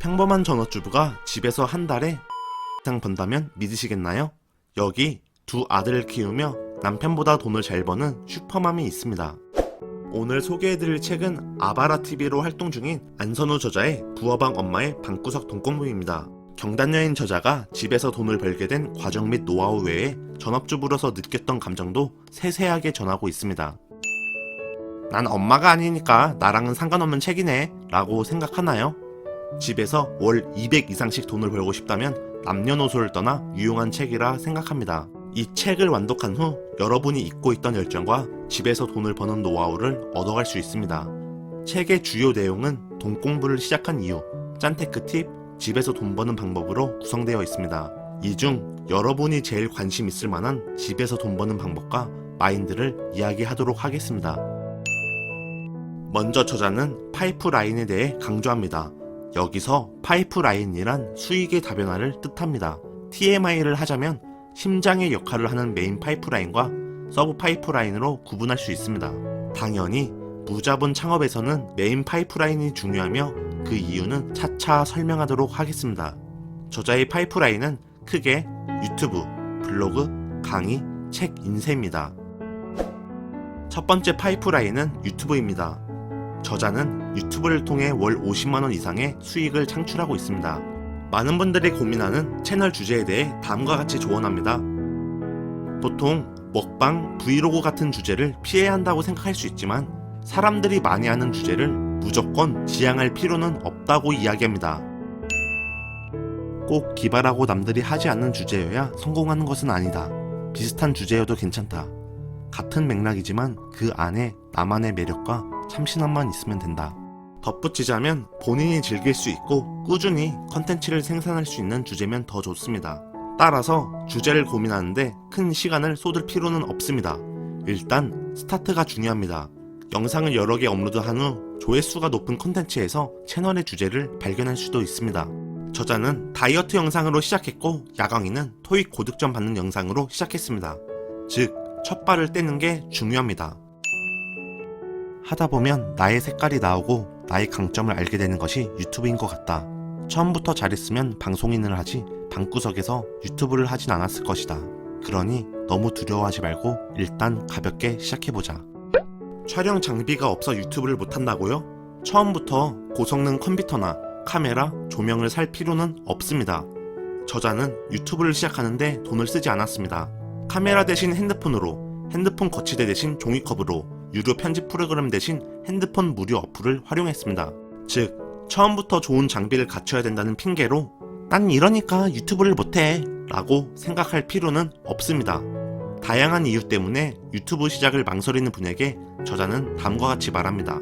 평범한 전업주부가 집에서 한 달에 이상 번다면 믿으시겠나요? 여기 두 아들을 키우며 남편보다 돈을 잘 버는 슈퍼맘이 있습니다. 오늘 소개해드릴 책은 아바라TV로 활동 중인 안선우 저자의 부어방 엄마의 방구석 돈공부입니다. 경단녀인 저자가 집에서 돈을 벌게 된 과정 및 노하우 외에 전업주부로서 느꼈던 감정도 세세하게 전하고 있습니다. 난 엄마가 아니니까 나랑은 상관없는 책이네 라고 생각하나요? 집에서 월 200 이상씩 돈을 벌고 싶다면 남녀노소를 떠나 유용한 책이라 생각합니다. 이 책을 완독한 후 여러분이 잊고 있던 열정과 집에서 돈을 버는 노하우를 얻어갈 수 있습니다. 책의 주요 내용은 돈 공부를 시작한 이유, 짠테크 팁, 집에서 돈 버는 방법으로 구성되어 있습니다. 이 중 여러분이 제일 관심 있을 만한 집에서 돈 버는 방법과 마인드를 이야기하도록 하겠습니다. 먼저 저자는 파이프라인에 대해 강조합니다. 여기서 파이프라인이란 수익의 다변화를 뜻합니다. TMI를 하자면 심장의 역할을 하는 메인 파이프라인과 서브 파이프라인으로 구분할 수 있습니다. 당연히 무자본 창업에서는 메인 파이프라인이 중요하며 그 이유는 차차 설명하도록 하겠습니다. 저자의 파이프라인은 크게 유튜브, 블로그, 강의, 책 인쇄입니다. 첫 번째 파이프라인은 유튜브입니다. 저자는 유튜브를 통해 월 50만원 이상의 수익을 창출하고 있습니다. 많은 분들이 고민하는 채널 주제에 대해 다음과 같이 조언합니다. 보통 먹방, 브이로그 같은 주제를 피해야 한다고 생각할 수 있지만 사람들이 많이 하는 주제를 무조건 지향할 필요는 없다고 이야기합니다. 꼭 기발하고 남들이 하지 않는 주제여야 성공하는 것은 아니다. 비슷한 주제여도 괜찮다. 같은 맥락이지만 그 안에 나만의 매력과 참신함만 있으면 된다. 덧붙이자면 본인이 즐길 수 있고 꾸준히 컨텐츠를 생산할 수 있는 주제면 더 좋습니다. 따라서 주제를 고민하는데 큰 시간을 쏟을 필요는 없습니다. 일단 스타트가 중요합니다. 영상을 여러 개 업로드한 후 조회수가 높은 컨텐츠에서 채널의 주제를 발견할 수도 있습니다. 저자는 다이어트 영상으로 시작했고 야광이는 토익 고득점 받는 영상으로 시작했습니다. 즉, 첫 발을 떼는 게 중요합니다. 하다 보면 나의 색깔이 나오고 나의 강점을 알게 되는 것이 유튜브인 것 같다. 처음부터 잘했으면 방송인을 하지 방구석에서 유튜브를 하진 않았을 것이다. 그러니 너무 두려워하지 말고 일단 가볍게 시작해보자. 촬영 장비가 없어 유튜브를 못한다고요? 처음부터 고성능 컴퓨터나 카메라, 조명을 살 필요는 없습니다. 저자는 유튜브를 시작하는데 돈을 쓰지 않았습니다. 카메라 대신 핸드폰으로, 핸드폰 거치대 대신 종이컵으로, 유료 편집 프로그램 대신 핸드폰 무료 어플을 활용했습니다. 즉, 처음부터 좋은 장비를 갖춰야 된다는 핑계로 난 이러니까 유튜브를 못해 라고 생각할 필요는 없습니다. 다양한 이유 때문에 유튜브 시작을 망설이는 분에게 저자는 다음과 같이 말합니다.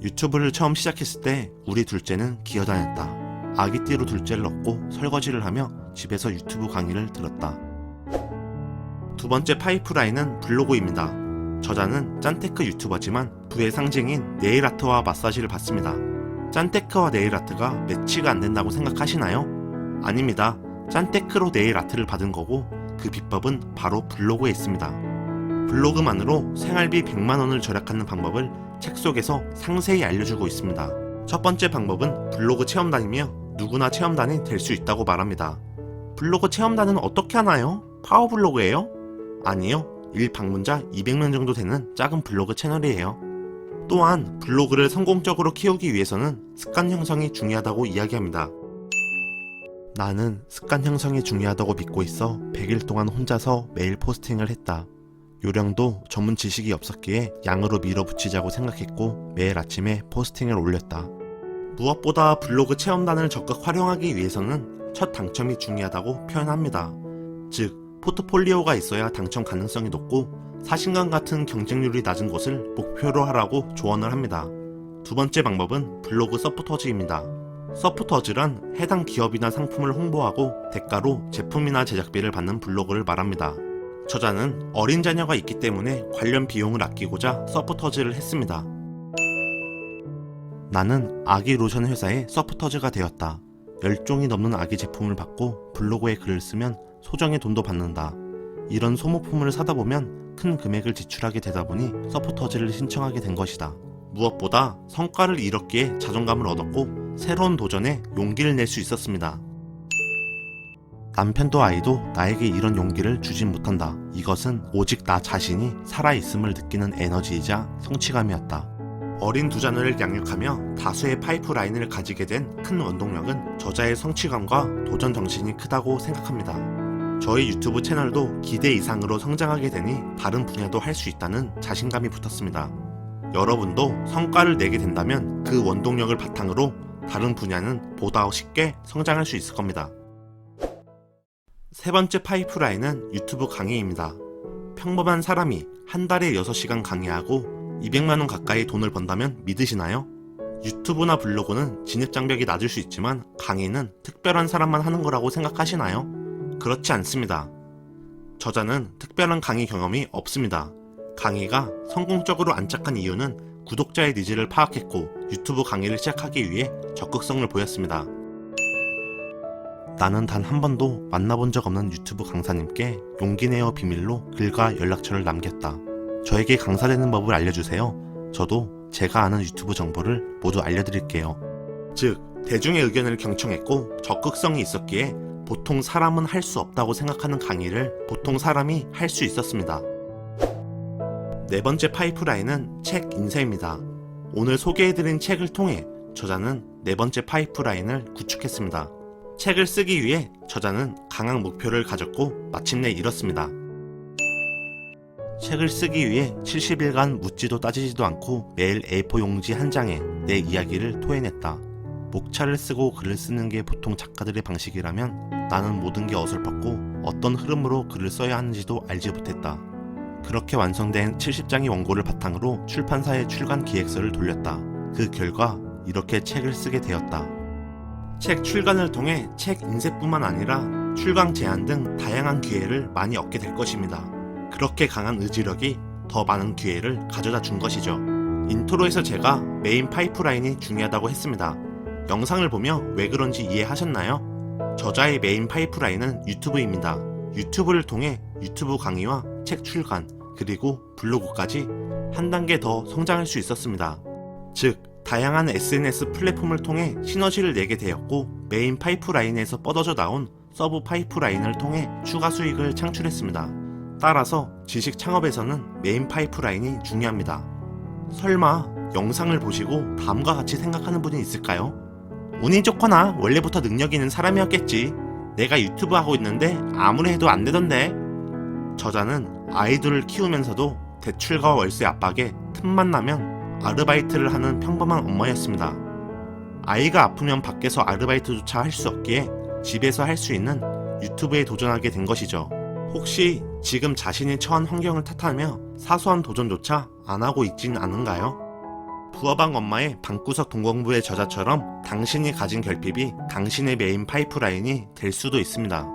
유튜브를 처음 시작했을 때 우리 둘째는 기어다녔다. 아기띠로 둘째를 얻고 설거지를 하며 집에서 유튜브 강의를 들었다. 두 번째 파이프라인은 블로그입니다. 저자는 짠테크 유튜버지만 부의 상징인 네일아트와 마사지를 받습니다. 짠테크와 네일아트가 매치가 안 된다고 생각하시나요? 아닙니다. 짠테크로 네일아트를 받은 거고 그 비법은 바로 블로그에 있습니다. 블로그만으로 생활비 100만원을 절약하는 방법을 책 속에서 상세히 알려주고 있습니다. 첫 번째 방법은 블로그 체험단이며 누구나 체험단이 될 수 있다고 말합니다. 블로그 체험단은 어떻게 하나요? 파워블로그예요? 아니요. 1방문자 200명 정도 되는 작은 블로그 채널이에요. 또한 블로그를 성공적으로 키우기 위해서는 습관 형성이 중요하다고 이야기합니다. 나는 습관 형성이 중요하다고 믿고 있어 100일 동안 혼자서 매일 포스팅을 했다. 요령도 전문 지식이 없었기에 양으로 밀어붙이자고 생각했고 매일 아침에 포스팅을 올렸다. 무엇보다 블로그 체험단을 적극 활용하기 위해서는 첫 당첨이 중요하다고 표현합니다. 즉, 포트폴리오가 있어야 당첨 가능성이 높고 사신감 같은 경쟁률이 낮은 곳을 목표로 하라고 조언을 합니다. 두 번째 방법은 블로그 서포터즈입니다. 서포터즈란 해당 기업이나 상품을 홍보하고 대가로 제품이나 제작비를 받는 블로그를 말합니다. 저자는 어린 자녀가 있기 때문에 관련 비용을 아끼고자 서포터즈를 했습니다. 나는 아기 로션 회사의 서포터즈가 되었다. 10종이 넘는 아기 제품을 받고 블로그에 글을 쓰면 소정의 돈도 받는다. 이런 소모품을 사다 보면 큰 금액을 지출하게 되다 보니 서포터즈를 신청하게 된 것이다. 무엇보다 성과를 이뤘기에 자존감을 얻었고 새로운 도전에 용기를 낼 수 있었습니다. 남편도 아이도 나에게 이런 용기를 주진 못한다. 이것은 오직 나 자신이 살아있음을 느끼는 에너지이자 성취감이었다. 어린 두 자녀를 양육하며 다수의 파이프라인을 가지게 된 큰 원동력은 저자의 성취감과 도전 정신이 크다고 생각합니다. 저희 유튜브 채널도 기대 이상으로 성장하게 되니 다른 분야도 할 수 있다는 자신감이 붙었습니다. 여러분도 성과를 내게 된다면 그 원동력을 바탕으로 다른 분야는 보다 쉽게 성장할 수 있을 겁니다. 세 번째 파이프라인은 유튜브 강의입니다. 평범한 사람이 한 달에 6시간 강의하고 200만원 가까이 돈을 번다면 믿으시나요? 유튜브나 블로그는 진입장벽이 낮을 수 있지만 강의는 특별한 사람만 하는 거라고 생각하시나요? 그렇지 않습니다. 저자는 특별한 강의 경험이 없습니다. 강의가 성공적으로 안착한 이유는 구독자의 니즈를 파악했고 유튜브 강의를 시작하기 위해 적극성을 보였습니다. 나는 단 한 번도 만나본 적 없는 유튜브 강사님께 용기내어 비밀로 글과 연락처를 남겼다. 저에게 강사되는 법을 알려주세요. 저도 제가 아는 유튜브 정보를 모두 알려드릴게요. 즉, 대중의 의견을 경청했고 적극성이 있었기에 보통 사람은 할 수 없다고 생각하는 강의를 보통 사람이 할 수 있었습니다. 네 번째 파이프라인은 책 인쇄입니다. 오늘 소개해드린 책을 통해 저자는 네 번째 파이프라인을 구축했습니다. 책을 쓰기 위해 저자는 강한 목표를 가졌고 마침내 이뤘습니다. 책을 쓰기 위해 70일간 묻지도 따지지도 않고 매일 A4 용지 한 장에 내 이야기를 토해냈다. 목차를 쓰고 글을 쓰는 게 보통 작가들의 방식이라면 나는 모든 게 어설펐고 어떤 흐름으로 글을 써야 하는지도 알지 못했다. 그렇게 완성된 70장의 원고를 바탕으로 출판사에 출간 기획서를 돌렸다. 그 결과 이렇게 책을 쓰게 되었다. 책 출간을 통해 책 인쇄뿐만 아니라 출강 제안 등 다양한 기회를 많이 얻게 될 것입니다. 그렇게 강한 의지력이 더 많은 기회를 가져다 준 것이죠. 인트로에서 제가 메인 파이프라인이 중요하다고 했습니다. 영상을 보며 왜 그런지 이해하셨나요? 저자의 메인 파이프라인은 유튜브입니다. 유튜브를 통해 유튜브 강의와 책 출간, 그리고 블로그까지 한 단계 더 성장할 수 있었습니다. 즉, 다양한 SNS 플랫폼을 통해 시너지를 내게 되었고 메인 파이프라인에서 뻗어져 나온 서브 파이프라인을 통해 추가 수익을 창출했습니다. 따라서 지식 창업에서는 메인 파이프라인이 중요합니다. 설마 영상을 보시고 다음과 같이 생각하는 분이 있을까요? 운이 좋거나 원래부터 능력 있는 사람이었겠지. 내가 유튜브 하고 있는데 아무리 해도 안 되던데. 저자는 아이들을 키우면서도 대출과 월세 압박에 틈만 나면 아르바이트를 하는 평범한 엄마였습니다. 아이가 아프면 밖에서 아르바이트조차 할 수 없기에 집에서 할 수 있는 유튜브에 도전하게 된 것이죠. 혹시 지금 자신이 처한 환경을 탓하며 사소한 도전조차 안 하고 있진 않은가요? 부화방 엄마의 방구석 동공부의 저자처럼 당신이 가진 결핍이 당신의 메인 파이프라인이 될 수도 있습니다.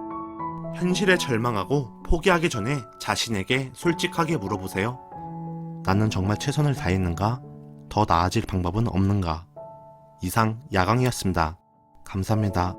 현실에 절망하고 포기하기 전에 자신에게 솔직하게 물어보세요. 나는 정말 최선을 다했는가? 더 나아질 방법은 없는가? 이상 야광이었습니다. 감사합니다.